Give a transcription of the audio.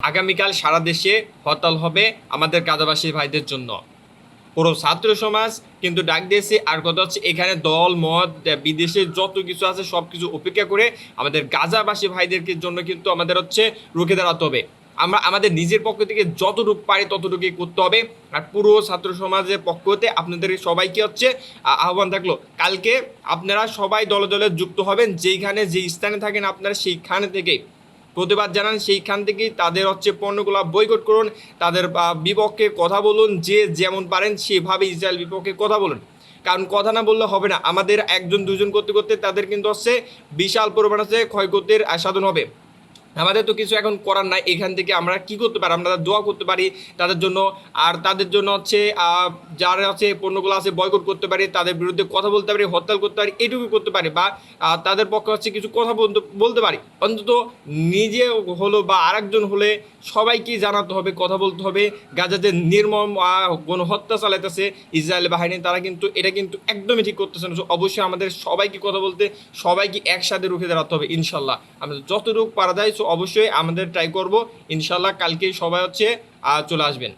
আগামীকাল সারা দেশে হরতাল হবে আমাদের গাজাবাসী ভাইদের জন্য। পুরো ছাত্র সমাজ কিন্তু ডাক দিয়েছে। আর কথা হচ্ছে এখানে দল মত বিদেশে যত কিছু আছে সব কিছু উপেক্ষা করে আমাদের গাজাবাসী ভাইদেরকে জন্য কিন্তু আমাদের হচ্ছে রুখে দাঁড়াতে হবে। আমরা আমাদের নিজের পক্ষ থেকে যতটুকু পারি ততটুকুই করতে হবে। আর পুরো ছাত্র সমাজের পক্ষ হতে আপনাদের সবাইকে হচ্ছে আহ্বান থাকলো, কালকে আপনারা সবাই দলে দলে যুক্ত হবেন। যেইখানে যে স্থানে থাকেন আপনারা সেইখানে থেকেই প্রতিবাদ জানান, সেইখান থেকেই তাদের হচ্ছে পণ্যগুলো বয়কট করুন, তাদের বিপক্ষে কথা বলুন, যে যেমন পারেন সেভাবে ইসরায়েল বিপক্ষে কথা বলুন। কারণ কথা না বললে হবে না, আমাদের একজন দুজন করতে করতে তাদের কিন্তু হচ্ছে বিশাল পরিমাণ হচ্ছে ক্ষয়ক্ষতির সাধন হবে। আমাদের তো কিছু এখন করার নাই, এখান থেকে আমরা কি করতে পারি, আমরা দোয়া করতে পারি তাদের জন্য। আর তাদের জন্য হচ্ছে যারা হচ্ছে পণ্যগুলো আছে বয়কট করতে পারি, তাদের বিরুদ্ধে কথা বলতে পারি, হরতাল করতে পারি, এটুকু করতে পারি। বা তাদের পক্ষে হচ্ছে কিছু কথা বলতে পারি। অন্তত নিজে হলো বা আরেকজন হলে সবাইকে জানাতে হবে, কথা বলতে হবে। গাজাতে নির্মম গণহত্যা চালাইতেছে ইসরায়েল বাহিনী, তারা কিন্তু এটা কিন্তু একদমই ঠিক করতেছে না। অবশ্যই আমাদের সবাইকে কথা বলতে, সবাইকে একসাথে রুখে দাঁড়াতে হবে ইনশাল্লাহ। আমাদের যতটুকু পারা যায় অবশ্যই আমাদের ট্রাই করব ইনশাল্লাহ। কালকেই সবাই হচ্ছে চলে আসবেন।